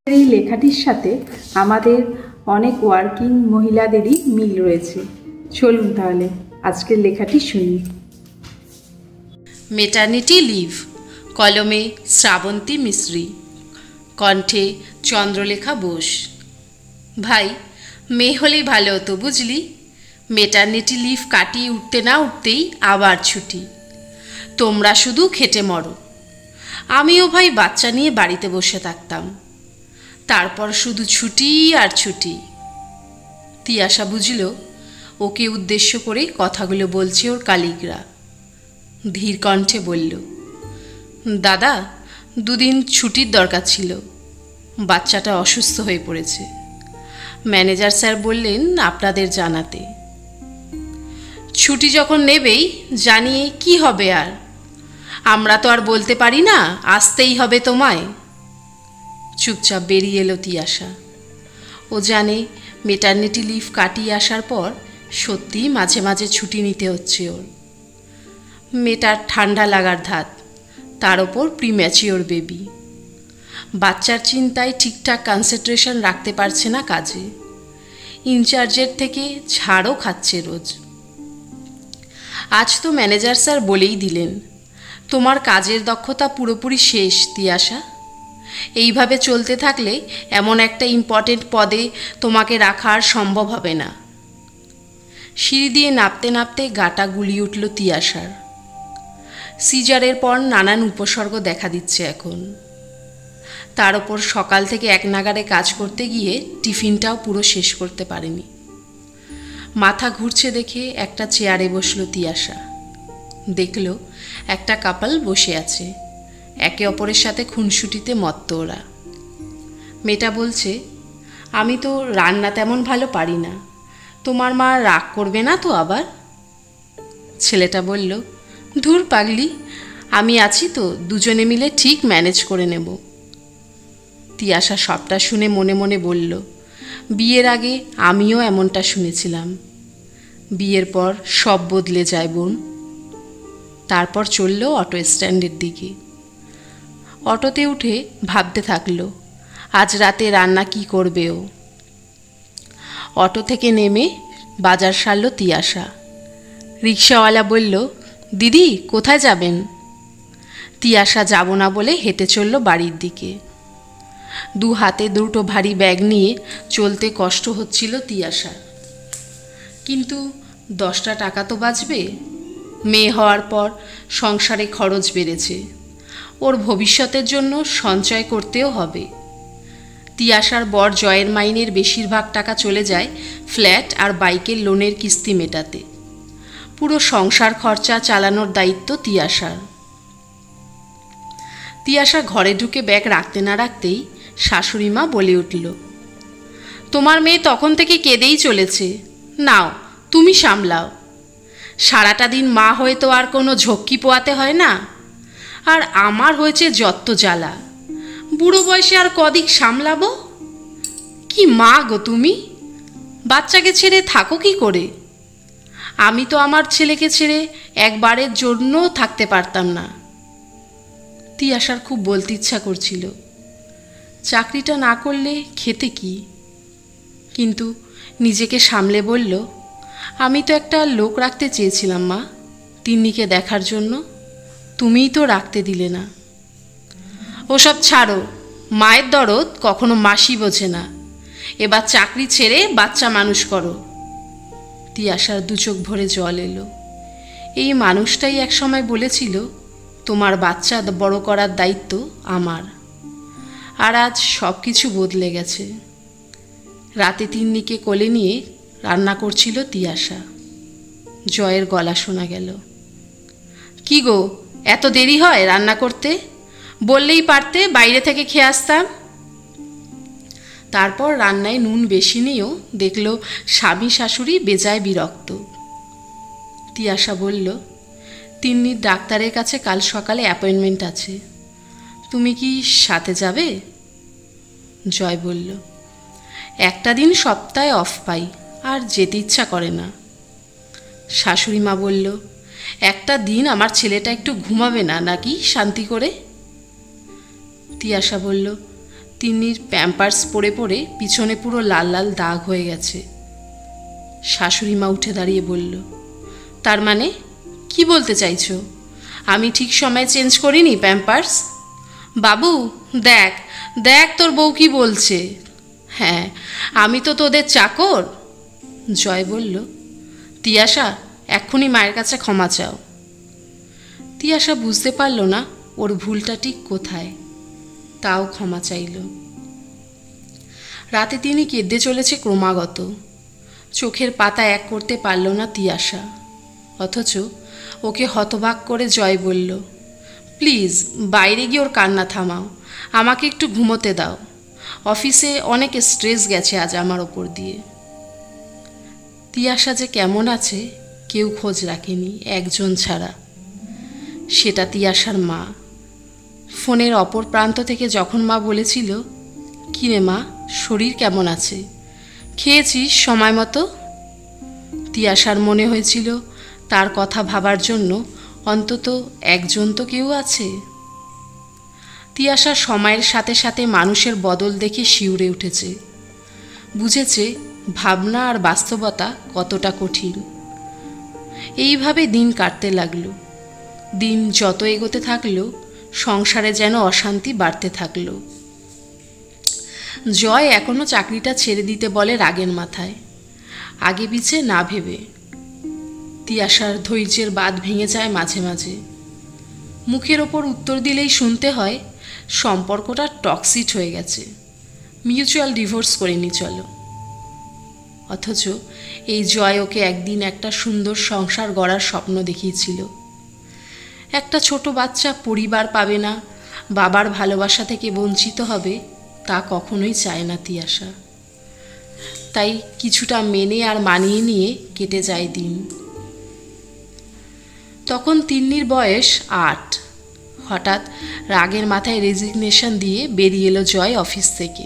এই লেখাটির সাথে আমাদের অনেক ওয়ার্কিং মহিলাদেরই মিল রয়েছে। চলুন তাহলে আজকের লেখাটি শুনি। মেটার্নিটি লিভ, কলমে শ্রাবন্তী মিস্ত্রি, কণ্ঠে চন্দ্রলেখা বোস। ভাই, মেয়ে হলেই ভালো হতো বুঝলি। মেটার্নিটি লিভ কাটিয়ে উঠতে না উঠতেই আবার ছুটি। তোমরা শুধু খেটে মরো। আমিও ভাই বাচ্চা নিয়ে বাড়িতে বসে থাকতাম। তারপর শুধু ছুটি আর ছুটি। তিয়াশা বুঝল ওকে উদ্দেশ্য করে কথাগুলো বলছে ওর কালিগরা। ধীর কণ্ঠে বলল, দাদা, দুদিন ছুটির দরকার ছিল। বাচ্চাটা অসুস্থ হয়ে পড়েছে। ম্যানেজার স্যার বললেন আপনাদের জানাতে। ছুটি যখন নেবেই জানিয়ে কি হবে আর? আমরা তো আর বলতে পারি না আসতেই হবে তোমায়। চুপচাপ বেরিয়ে এলো তিয়াশা। ও জানে মেটার্নিটি লিভ কাটিয়ে আসার পর সত্যিই মাঝে মাঝে ছুটি নিতে হচ্ছে ওর। মেয়েটার ঠান্ডা লাগার ধাত, তার ওপর প্রিম্যাচিওর বেবি। বাচ্চার চিন্তায় ঠিকঠাক কনসেন্ট্রেশন রাখতে পারছে না কাজে। ইনচার্জের থেকে ঝাড়ও খাচ্ছে রোজ। আজ তো ম্যানেজার স্যার বলেই দিলেন, তোমার কাজের দক্ষতা পুরোপুরি শেষ তিয়াশা। এইভাবে চলতে থাকলে এমন একটা ইম্পর্টেন্ট পদে তোমাকে রাখা আর সম্ভব হবে না। সিঁড়ি দিয়ে নামতে নামতে গাটা গুলিয়ে উঠল তিয়াশার। সিজারের পর নানান উপসর্গ দেখা দিচ্ছে এখন। তার ওপর সকাল থেকে এক নাগাড়ে কাজ করতে গিয়ে টিফিনটাও পুরো শেষ করতে পারেনি। মাথা ঘুরছে দেখে একটা চেয়ারে বসল তিয়াশা। দেখল একটা কাপল বসে আছে, একে অপরের সাথে খুনসুটিতে মত্ত ওরা। মেয়েটা বলছে, আমি তো রান্না তেমন ভালো পারি না, তোমার মা রাগ করবে না তো আবার? ছেলেটা বলল, ধুর পাগলি, আমি আছি তো, দুজনে মিলে ঠিক ম্যানেজ করে নেব। তিয়াশা সবটা শুনে মনে মনে বলল, বিয়ের আগে আমিও এমনটা শুনেছিলাম। বিয়ের পর সব বদলে যায় বোন। তারপর চলল অটো স্ট্যান্ডের দিকে। অটোতে উঠে ভাবতে থাকলো আজ রাতে রান্না কি করবে ও। অটো থেকে নেমে বাজার সারল তিয়াশা। রিক্সাওয়ালা বলল, দিদি কোথায় যাবেন? তিয়াশা যাব না বলে হেঁটে চলল বাড়ির দিকে। দু হাতে দুটো ভারী ব্যাগ নিয়ে চলতে কষ্ট হচ্ছিল তিয়াশার। কিন্তু 10টা টাকা তো বাঁচবে। মেয়ে হওয়ার পর সংসারে খরচ বেড়েছে, ওর ভবিষ্যতের জন্য সঞ্চয় করতেও হবে। তিয়াশার বর জয়ের মাইনের বেশিরভাগ টাকা চলে যায় ফ্ল্যাট আর বাইকের লোনের কিস্তি মেটাতে। পুরো সংসার খরচা চালানোর দায়িত্ব তিয়াশার। তিয়াশা ঘরে ঢুকে ব্যাগ রাখতে না রাখতেই শাশুড়ি মা বলে উঠল, তোমার মেয়ে তখন থেকে কেঁদেই চলেছে, নাও তুমি সামলাও। সারাটা দিন মা হয়ে তো আর কোনো ঝক্কি পোয়াতে হয় না। আর আমার হয়েছে যত জ্বালা, বুড়ো বয়সে আর কদিক সামলাবো। কি মা গো তুমি, বাচ্চাকে ছেড়ে থাকো কি করে? আমি তো আমার ছেলেকে ছেড়ে একবারের জন্যও থাকতে পারতাম না। তিয়াশার খুব বলতে ইচ্ছা করছিল, চাকরিটা না করলে খেতে কি? কিন্তু নিজেকে সামলে বলল, আমি তো একটা লোক রাখতে চেয়েছিলাম মা, তিন্নিকে দেখার জন্য, তুমিই তো রাখতে দিলে না। ওসব ছাড়ো, মায়ের দরদ কখনো মাসি বোঝে না। এবার চাকরি ছেড়ে বাচ্চা মানুষ করো। তিয়াশার দু চোখ ভরে জল এলো। এই মানুষটাই একসময় বলেছিল, তোমার বাচ্চা বড় করার দায়িত্ব আমার। আর আজ সব কিছু বদলে গেছে। রাতে তিন্নিকে কোলে নিয়ে রান্না করছিল তিয়াশা। জয়ের গলা শোনা গেল, কি গো এত দেরি হয় রান্না করতে? বললেই পারতে, বাইরে থেকে খেয়ে আসতাম। তারপর রান্নায় নুন বেশি নিয়েও দেখল স্বামী শাশুড়ি বেজায় বিরক্ত। তিয়াশা বলল, তিন্নির ডাক্তারের কাছে কাল সকালে অ্যাপয়েন্টমেন্ট আছে, তুমি কি সাথে যাবে? জয় বলল, একটা দিন সপ্তাহে অফ পাই, আর যেতে ইচ্ছা করে না। শাশুড়ি মা বলল, একটা দিন আমার ছেলেটা একটু ঘুমাবে না নাকি শান্তি করে? তিয়াশা বলল, তিন্নির প্যাম্পার্স পরে পরে পিছনে পুরো লাল লাল দাগ হয়ে গেছে। শাশুড়ি মা উঠে দাঁড়িয়ে বলল, তার মানে কি বলতে চাইছো? আমি ঠিক সময় চেঞ্জ করিনি প্যাম্পার্স? বাবু দেখ দেখ তোর বউ কি বলছে। হ্যাঁ, আমি তো তোদের চাকর। জয় বলল, তিয়াশা এক্ষুনি মায়ের কাছে ক্ষমা চাও। তিয়াশা বুঝতে পারল না ওর ভুলটা ঠিক কোথায়, তাও ক্ষমা চাইল। রাতে তিনি কেঁদে চলেছে ক্রমাগত। চোখের পাতা এক করতে পারল না তিয়াশা। অথচ ওকে হতবাক করে জয় বলল, প্লিজ বাইরে গিয়ে ওর কান্না থামাও, আমাকে একটু ঘুমোতে দাও। অফিসে অনেক স্ট্রেস গেছে আজ আমার ওপর দিয়ে। তিয়াশা যে কেমন আছে কেউ খোঁজ রাখেনি, একজন ছাড়া, সেটা তিয়াশার মা। ফোনের অপর প্রান্ত থেকে যখন মা বলেছিল, কী রে মা, শরীর কেমন আছে, খেয়েছিস সময় মতো? তিয়াশার মনে হয়েছিল তার কথা ভাবার জন্য অন্তত একজন তো কেউ আছে। তিয়াশা সময়ের সাথে সাথে মানুষের বদল দেখে শিউরে উঠেছে, বুঝেছে ভাবনা আর বাস্তবতা কতটা কঠিন। এইভাবে দিন কাটতে লাগলো। দিন যত এগোতে থাকলো সংসারে যেন অশান্তি বাড়তে থাকলো। জয় এখনও চাকরিটা ছেড়ে দিতে বলে রাগের মাথায়, আগে পিছে না ভেবে। তিয়াশার ধৈর্যের বাঁধ ভেঙে যায় মাঝে মাঝে। মুখের ওপর উত্তর দিলেই শুনতে হয় সম্পর্কটা টক্সিক হয়ে গেছে, মিউচুয়াল ডিভোর্স করে নি চলো। অথচ এই জয় ওকে একদিন একটা সুন্দর সংসার গড়ার স্বপ্ন দেখিয়েছিল। একটা ছোট বাচ্চা পরিবার পাবে না, বাবার ভালোবাসা থেকে বঞ্চিত হবে, তা কখনোই চায় না তিয়াশা। তাই কিছুটা মেনে আর মানিয়ে নিয়ে কেটে যায় দিন। তখন তিন্নির বয়স 8। হঠাৎ রাগের মাথায় রেজিগনেশন দিয়ে বেরিয়ে এলো জয় অফিস থেকে।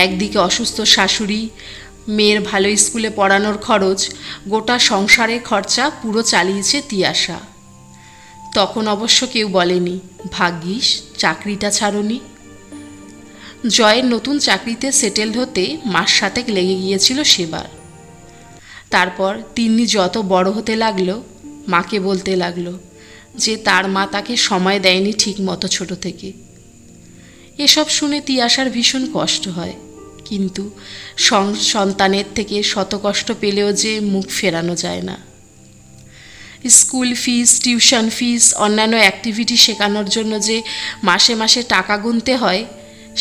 একদিকে অসুস্থ শাশুড়ি, মেয়ের ভালো স্কুলে পড়ানোর খরচ, গোটা সংসারের খরচা পুরো চালিয়েছে তিয়াশা। তখন অবশ্য কেউ বলেনি, ভাগ্যিস চাকরিটা ছাড়োনি। জয়ের নতুন চাকরিতে সেটেলড হতে মাস 7 লেগে গিয়েছিল সেবার। তারপর তিন্নি যত বড় হতে লাগলো, মাকে বলতে লাগলো যে তার মা তাকে সময় দেয়নি ঠিক মতো ছোট থেকে। এসব শুনে তিয়াশার ভীষণ কষ্ট হয়, কিন্তু সন্তানের থেকে শত কষ্ট পেলেও যে মুখ ফেরানো যায় না। স্কুল ফিস, টিউশন ফিস, অন্যান্য অ্যাক্টিভিটি শেখানোর জন্য যে মাসে মাসে টাকা গুনতে হয়,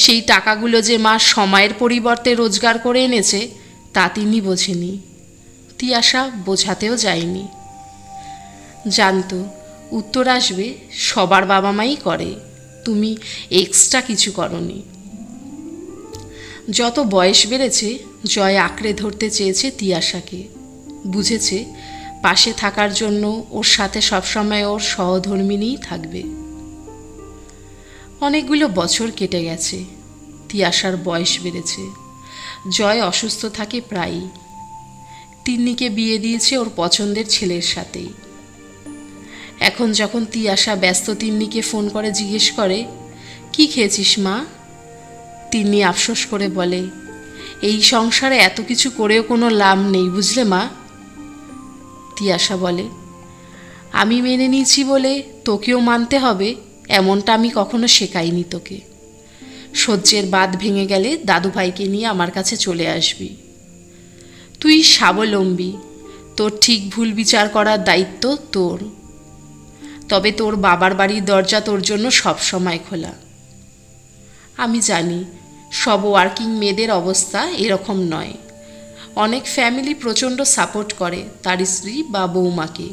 সেই টাকাগুলো যে মা সময়ের পরিবর্তে রোজগার করে এনেছে তা তিনি বোঝেনি। তিয়াশা বোঝাতেও যায়নি। জানতো উত্তর আসবে, সবার বাবা মাই করে, তুমি এক্সট্রা কিছু করনি। যত বয়স বেড়েছে জয় আঁকড়ে ধরতে চেয়েছে তিয়াশাকে। বুঝেছে পাশে থাকার জন্য ওর সাথে সবসময় ওর সহধর্মিণীই থাকবে। অনেকগুলো বছর কেটে গেছে, তিয়াশার বয়স বেড়েছে। জয় অসুস্থ থাকে প্রায়ই। তিন্নিকে বিয়ে দিয়েছে ওর পছন্দের ছেলের সাথেই। এখন যখন তিয়াশা ব্যস্ত তিন্নিকে ফোন করে জিজ্ঞেস করে, কি খেয়েছিস মা? তিন্নি আফসোস করে বলে, এই সংসারে এত কিছু করেও কোনো লাভ নেই বুঝলে মা। তিয়াশা বলে, আমি মেনে নিয়েছি বলে তোকেও মানতে হবে এমনটা আমি কখনো শেখাইনি তোকে। সহ্যের বাঁধ ভেঙে গেলে দাদুভাইকে নিয়ে আমার কাছে চলে আসবি। তুই স্বাবলম্বী, তোর ঠিক ভুল বিচার করার দায়িত্ব তোর। তবে তোর বাবার বাড়ির দরজা তোর জন্য সব সময় খোলা। আমি জানি সব ওয়ার্কিং মেয়েদের অবস্থা এরকম নয়। অনেক ফ্যামিলি প্রচণ্ড সাপোর্ট করে তার স্ত্রী বা বৌমাকে।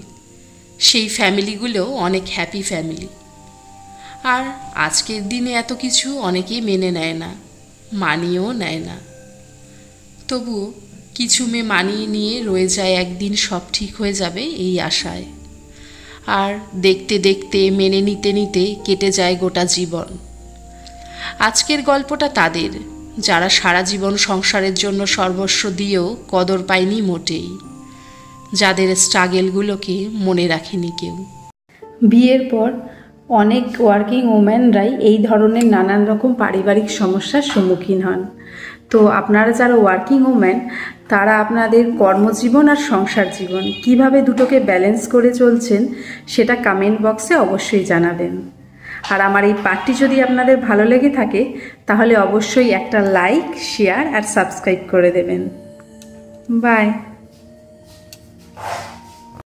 সেই ফ্যামিলিগুলো অনেক হ্যাপি ফ্যামিলি। আর আজকের দিনে এত কিছু অনেকেই মেনে নেয় না, মানিয়েও নেয় না। তবুও কিছু মেয়ে মানিয়ে নিয়ে রয়ে যায় একদিন সব ঠিক হয়ে যাবে এই আশায়। আর দেখতে দেখতে মেনে নিতে নিতে কেটে যায় গোটা জীবন। আজকের গল্পটা তাদের, যারা সারা জীবন সংসারের জন্য সর্বস্ব দিয়েও কদর পায়নি মোটেই, যাদের স্ট্রাগেলগুলোকে মনে রাখেনি কেউ। বিয়ের পর অনেক ওয়ার্কিং ওম্যানরাই এই ধরনের নানান রকম পারিবারিক সমস্যার সম্মুখীন হন। তো আপনারা যারা ওয়ার্কিং ওম্যান, তারা আপনাদের কর্মজীবন আর সংসার জীবন কিভাবে দুটোকে ব্যালেন্স করে চলছেন সেটা কমেন্ট বক্সে অবশ্যই জানাবেন। আর আমার এই পার্টটি যদি আপনাদের ভালো লেগে থাকে তাহলে অবশ্যই একটা লাইক, শেয়ার আর সাবস্ক্রাইব করে দেবেন। বাই।